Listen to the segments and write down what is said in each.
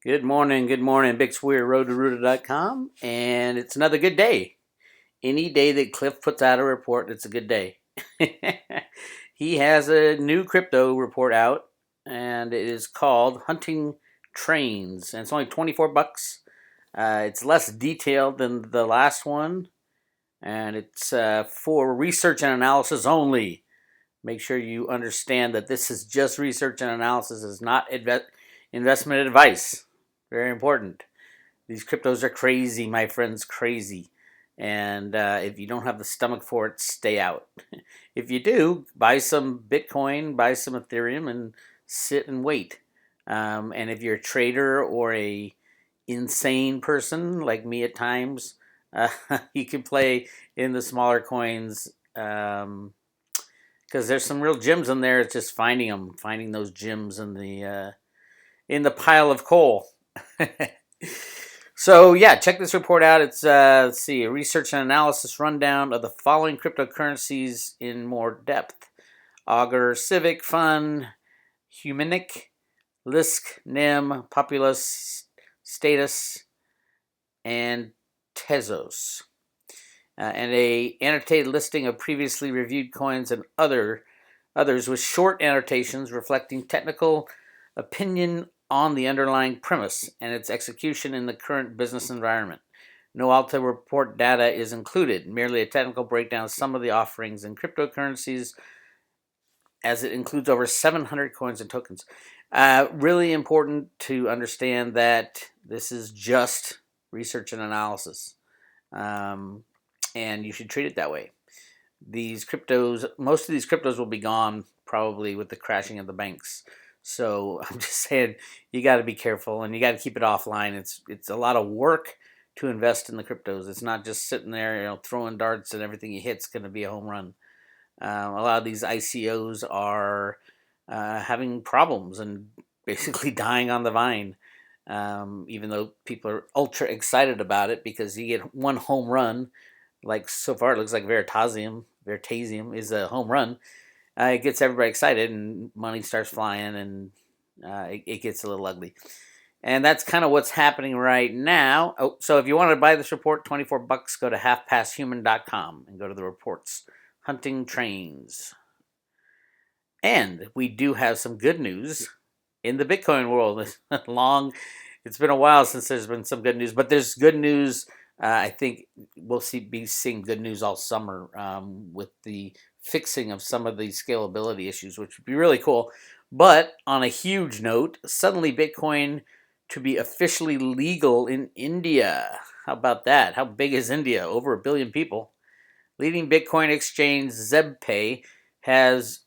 Good morning, Big Weir, road2ruta.com, and it's another good day. Any day that Clif puts out a report, it's a good day. He has a new crypto report out, and it is called Hunting Trains, and it's only 24 bucks. It's less detailed than the last one, and it's for research and analysis only. Make sure you understand that this is just research and analysis, is not investment advice. Very important. These cryptos are crazy, my friends, crazy. And if you don't have the stomach for it, stay out. If you do, buy some Bitcoin, buy some Ethereum, and sit and wait. And if you're a trader or a insane person like me at times, you can play in the smaller coins because there's some real gems in there. It's just finding them, finding those gems in the pile of coal. So yeah, check this report out. It's let's see, a research and analysis rundown of the following cryptocurrencies in more depth: Augur, Civic, Fun, Humanic, Lisk, Nim, Populus, Status, and Tezos. And a annotated listing of previously reviewed coins and others with short annotations reflecting technical opinion on the underlying premise and its execution in the current business environment. No Alta report data is included, merely a technical breakdown of some of the offerings in cryptocurrencies, as it includes over 700 coins and tokens. Really important to understand that this is just research and analysis, and you should treat it that way. Most of these cryptos will be gone probably with the crashing of the banks. So I'm just saying, you got to be careful and you got to keep it offline. It's a lot of work to invest in the cryptos. It's not just sitting there, throwing darts and everything you hit's going to be a home run. A lot of these ICOs are having problems and basically dying on the vine. Even though people are ultra excited about it because you get one home run, like so far it looks like Veritasium is a home run. It gets everybody excited and money starts flying, and it gets a little ugly. And that's kind of what's happening right now. Oh, so if you want to buy this report, 24 bucks, go to halfpasthuman.com and go to the reports. Hunting Trains. And we do have some good news in the Bitcoin world. It's been a while since there's been some good news, but there's good news. I think we'll be seeing good news all summer with the fixing of some of the scalability issues, which would be really cool. But on a huge note, suddenly Bitcoin to be officially legal in India. How about that? How big is India? Over 1 billion people. Leading Bitcoin exchange ZebPay has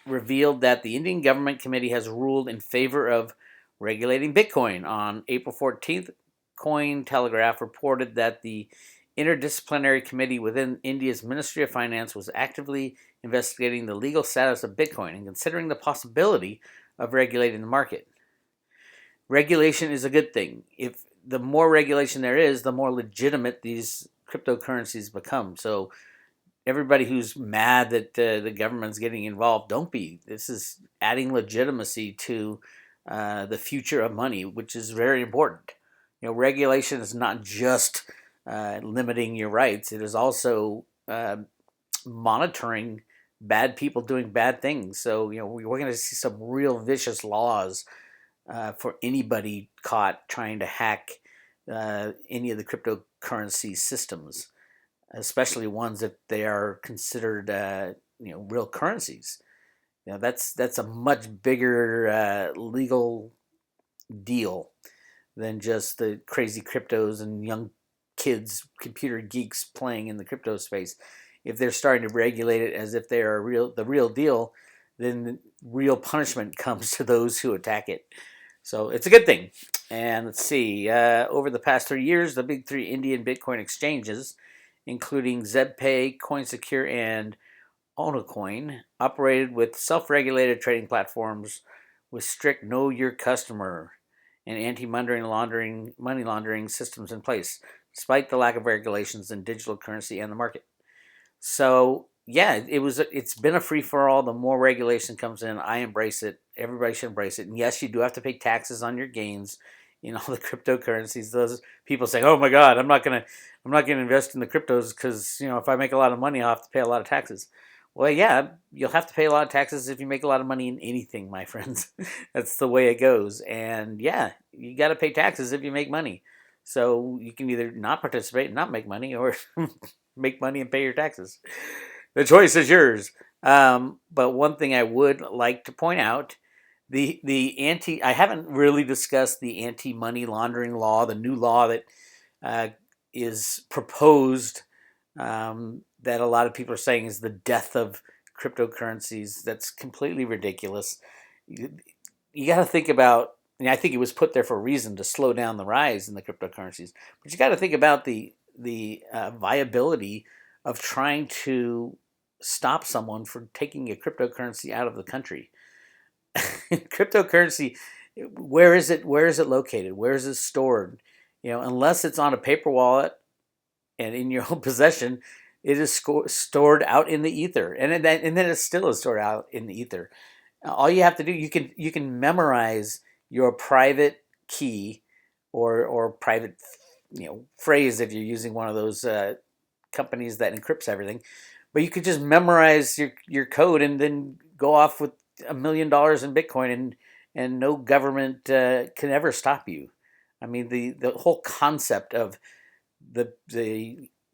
revealed that the Indian government committee has ruled in favor of regulating Bitcoin. On April 14th, Cointelegraph reported that the interdisciplinary committee within India's Ministry of Finance was actively investigating the legal status of Bitcoin and considering the possibility of regulating the market. Regulation is a good thing. If the more regulation there is, the more legitimate these cryptocurrencies become. So everybody who's mad that the government's getting involved, don't be. This is adding legitimacy to the future of money, which is very important. Regulation is not just limiting your rights. It is also monitoring bad people doing bad things. So, we're going to see some real vicious laws for anybody caught trying to hack any of the cryptocurrency systems, especially ones that they are considered, real currencies. That's a much bigger legal deal than just the crazy cryptos and young kids, computer geeks playing in the crypto space. If they're starting to regulate it as if they are the real deal, then real punishment comes to those who attack it. So it's a good thing. And let's see, over the past 3 years, the big three Indian Bitcoin exchanges, including ZebPay, CoinSecure, and Onacoin, operated with self-regulated trading platforms with strict know your customer and anti-money laundering systems in place, despite the lack of regulations in digital currency and the market. So yeah, it's been a free-for-all. The more regulation comes in, I embrace it. Everybody should embrace it. And yes, you do have to pay taxes on your gains the cryptocurrencies. Those people say, "Oh my God, I'm not gonna invest in the cryptos because if I make a lot of money, I'll have to pay a lot of taxes." Well, yeah, you'll have to pay a lot of taxes if you make a lot of money in anything, my friends. That's the way it goes. And yeah, you got to pay taxes if you make money. So you can either not participate and not make money, or make money and pay your taxes. The choice is yours. But one thing I would like to point out, I haven't really discussed the anti money laundering law, the new law that uh, is proposed, that a lot of people are saying is the death of cryptocurrencies. That's completely ridiculous. You got to think about, and I think it was put there for a reason to slow down the rise in the cryptocurrencies. But you got to think about the viability of trying to stop someone from taking a cryptocurrency out of the country. Cryptocurrency, where is it? Where is it located? Where is it stored? Unless it's on a paper wallet and in your own possession, it is stored out in the ether, and then it still is stored out in the ether. All you have to do, you can memorize your private key, or private phrase if you're using one of those companies that encrypts everything. But you could just memorize your code and then go off with $1 million in Bitcoin, and no government can ever stop you. I mean, the whole concept of the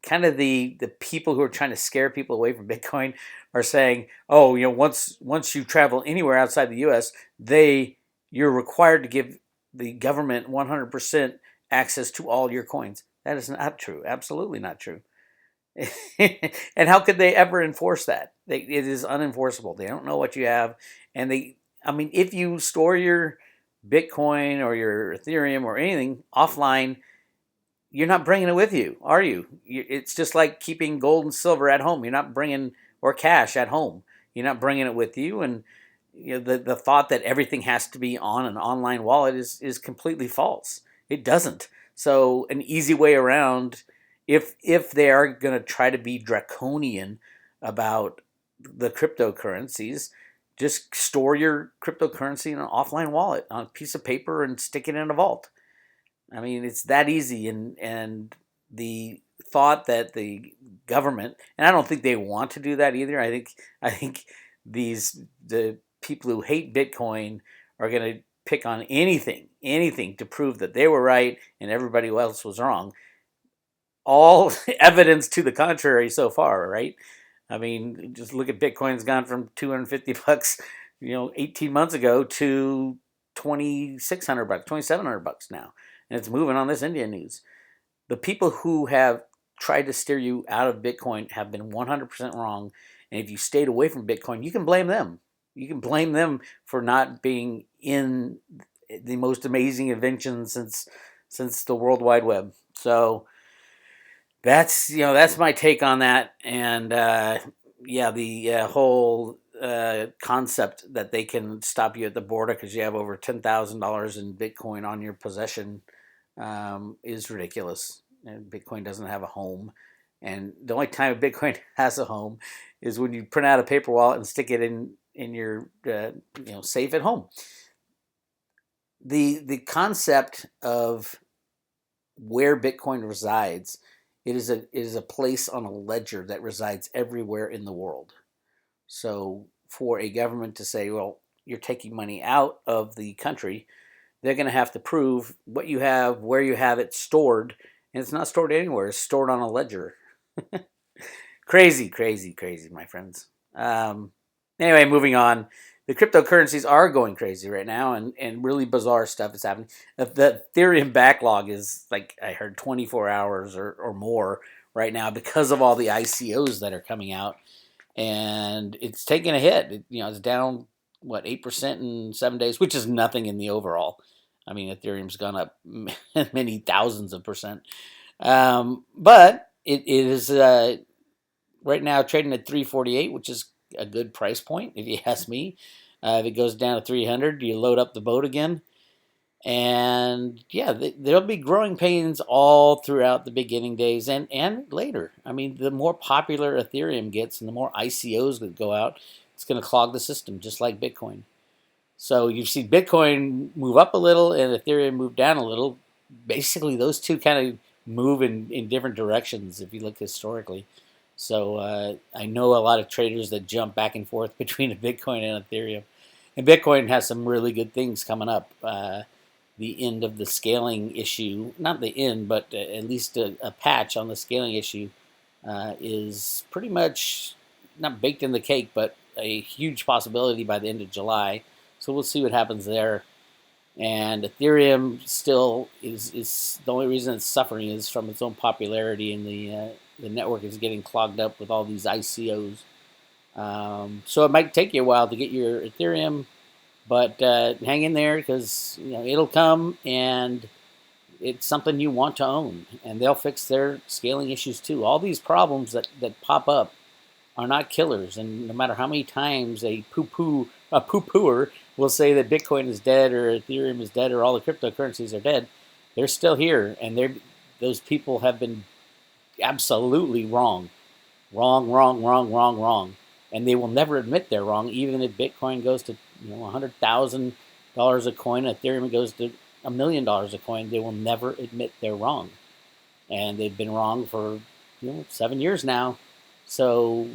kind of the people who are trying to scare people away from Bitcoin are saying, oh, once you travel anywhere outside the U.S., you're required to give the government 100% access to all your coins. That is not true. Absolutely not true. And how could they ever enforce that? It is unenforceable. They don't know what you have, and if you store your Bitcoin or your Ethereum or anything offline, you're not bringing it with you, are you? It's just like keeping gold and silver at home. You're not bringing, or cash at home. You're not bringing it with you, and the thought that everything has to be on an online wallet is completely false. It doesn't. So an easy way around, if they are going to try to be draconian about the cryptocurrencies, just store your cryptocurrency in an offline wallet on a piece of paper and stick it in a vault. I mean, it's that easy, and the thought that the government, and I don't think they want to do that either. I think the people who hate Bitcoin are going to pick on anything to prove that they were right and everybody else was wrong. All evidence to the contrary so far, right? I mean, just look at Bitcoin's gone from $250, 18 months ago to $2,600, $2,700 now, and it's moving on this India news. The people who have tried to steer you out of Bitcoin have been 100% wrong, and if you stayed away from Bitcoin, you can blame them. You can blame them for not being in the most amazing invention since the World Wide Web. So that's my take on that, and the whole concept that they can stop you at the border because you have over $10,000 in Bitcoin on your possession is ridiculous. And Bitcoin doesn't have a home, and the only time Bitcoin has a home is when you print out a paper wallet and stick it in your safe at home. The concept of where Bitcoin resides, it is a place on a ledger that resides everywhere in the world. So for a government to say, well, you're taking money out of the country, they're going to have to prove what you have, where you have it stored, and it's not stored anywhere. It's stored on a ledger. Crazy, crazy, crazy, my friends. Anyway, moving on. The cryptocurrencies are going crazy right now, and really bizarre stuff is happening. The Ethereum backlog is, like I heard, 24 hours or more right now because of all the ICOs that are coming out, and it's taking a hit. It's down 8% in 7 days, which is nothing in the overall. I mean, Ethereum's gone up many thousands of percent, but it is right now trading at 348, which is a good price point if you ask me. If it goes down to 300, you load up the boat again. And yeah, there'll be growing pains all throughout the beginning days and later. I mean, the more popular Ethereum gets and the more ICOs that go out, it's going to clog the system just like Bitcoin. So you see Bitcoin move up a little and Ethereum move down a little. Basically, those two kind of move in different directions if you look historically. So I know a lot of traders that jump back and forth between a Bitcoin and Ethereum. And Bitcoin has some really good things coming up. The end of the scaling issue, not the end, but at least a patch on the scaling issue is pretty much not baked in the cake, but a huge possibility by the end of July. So we'll see what happens there. And Ethereum still is the only reason it's suffering is from its own popularity, and the network is getting clogged up with all these ICOs. So it might take you a while to get your Ethereum, but hang in there because it'll come, and it's something you want to own, and they'll fix their scaling issues too. All these problems that pop up are not killers, and no matter how many times a poo-pooer will say that Bitcoin is dead or Ethereum is dead or all the cryptocurrencies are dead, they're still here, and those people have been absolutely wrong, wrong, and they will never admit they're wrong, even if Bitcoin goes to $100,000 a coin, Ethereum goes to $1 million a coin. They will never admit they're wrong, and they've been wrong for 7 years now. So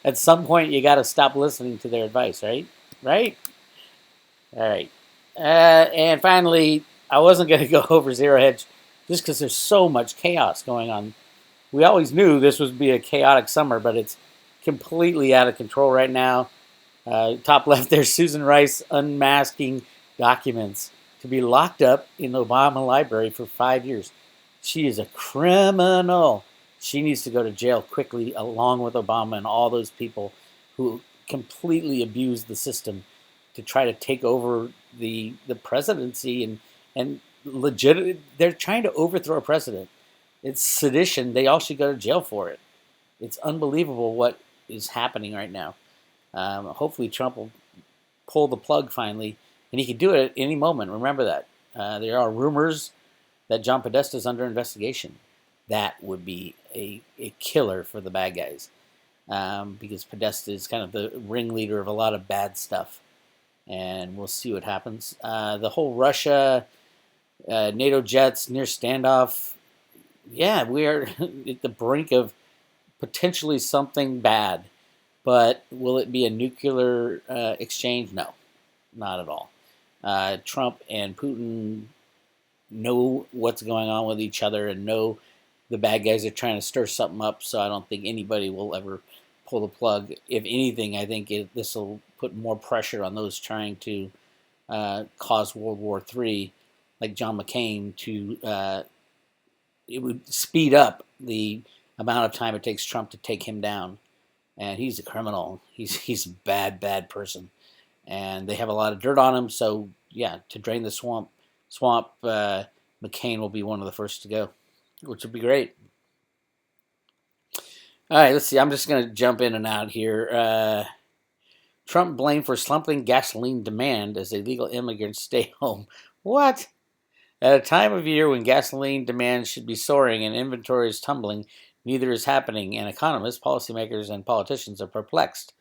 at some point you got to stop listening to their advice, right? Right? All right. And finally, I wasn't going to go over zero hedge just because there's so much chaos going on. We always knew this would be a chaotic summer, but it's completely out of control right now. Top left, there's Susan Rice unmasking documents to be locked up in the Obama library for 5 years. She is a criminal. She needs to go to jail quickly, along with Obama and all those people who completely abused the system to try to take over the presidency and legit. They're trying to overthrow a president. It's sedition. They all should go to jail for it. It's unbelievable what is happening right now. Hopefully Trump will pull the plug finally, and he can do it at any moment. Remember that. There are rumors that John Podesta is under investigation. That would be a killer for the bad guys, because Podesta is kind of the ringleader of a lot of bad stuff, and we'll see what happens. The whole Russia, NATO jets near standoff, yeah, we are at the brink of potentially something bad. But will it be a nuclear exchange? No, not at all. Trump and Putin know what's going on with each other and know the bad guys are trying to stir something up, so I don't think anybody will ever pull the plug. If anything, I think this will put more pressure on those trying to cause World War III, like John McCain, it would speed up the amount of time it takes Trump to take him down. And he's a criminal. He's a bad person, and they have a lot of dirt on him. So yeah, to drain the swamp, McCain will be one of the first to go, which would be great. All right, let's see. I'm just going to jump in and out here. Trump blamed for slumping gasoline demand as illegal immigrants stay home. What? At a time of year when gasoline demand should be soaring and inventory is tumbling, neither is happening, and economists, policymakers, and politicians are perplexed.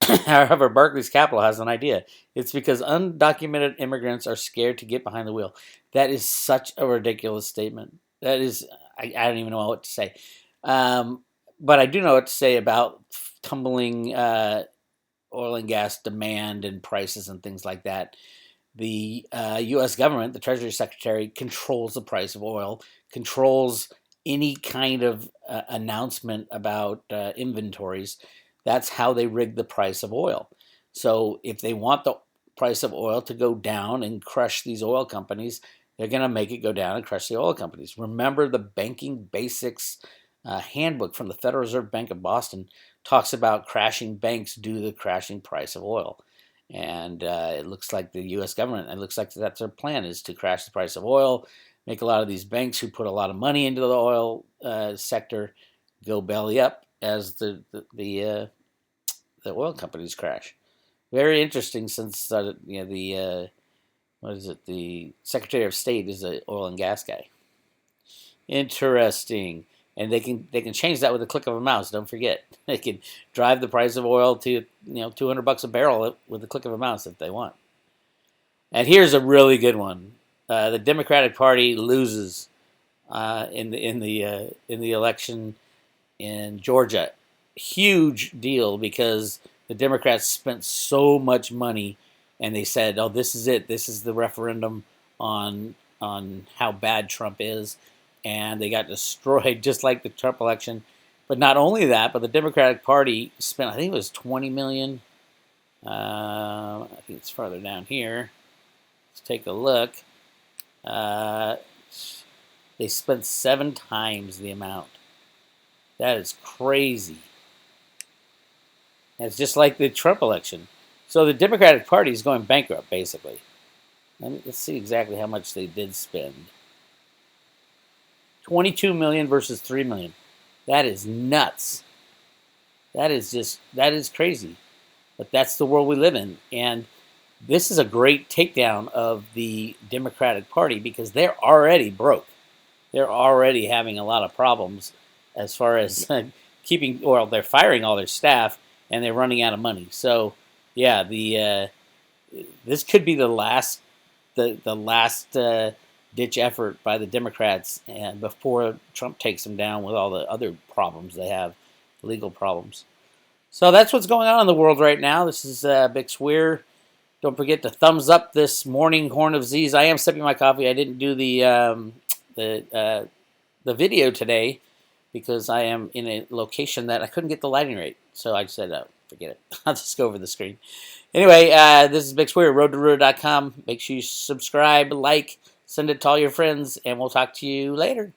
However, Barclays Capital has an idea. It's because undocumented immigrants are scared to get behind the wheel. That is such a ridiculous statement. That is, I don't even know what to say. But I do know what to say about tumbling oil and gas demand and prices and things like that. The U.S. government, the Treasury Secretary, controls the price of oil, controls any kind of announcement about inventories. That's how they rig the price of oil. So if they want the price of oil to go down and crush these oil companies, they're going to make it go down and crush the oil companies. Remember, the Banking Basics handbook from the Federal Reserve Bank of Boston talks about crashing banks due to the crashing price of oil. And it looks like the U.S. government, it looks like that's their plan, is to crash the price of oil, make a lot of these banks who put a lot of money into the oil sector go belly up as the oil companies crash. Very interesting, since the Secretary of State is an oil and gas guy. Interesting. and they can change that with a click of a mouse. Don't forget, they can drive the price of oil to $200 a barrel with the click of a mouse if they want. And here's a really good one: the Democratic Party loses in the election in Georgia. Huge deal because the Democrats spent so much money, and they said, "Oh, this is it. This is the referendum on how bad Trump is," and they got destroyed just like the Trump election. But not only that, but the Democratic Party spent, I think it was 20 million. I think it's farther down here. Let's take a look. They spent 7 times the amount. That is crazy. And it's just like the Trump election. So the Democratic Party is going bankrupt, basically. Let's see exactly how much they did spend. 22 million versus 3 million. That is nuts. That is crazy. But that's the world we live in. And this is a great takedown of the Democratic Party because they're already broke. They're already having a lot of problems as far as they're firing all their staff and they're running out of money. So, yeah, this could be the last ditch effort by the Democrats, and before Trump takes them down with all the other problems they have, legal problems. So that's what's going on in the world right now. This is Bix Weir. Don't forget to thumbs up this morning Horn of Zeese. I am sipping my coffee. I didn't do the video today because I am in a location that I couldn't get the lighting right. So I said, forget it. I'll just go over the screen. Anyway, this is Bix Weir, roadtoroto.com. Make sure you subscribe, like, send it to all your friends, and we'll talk to you later.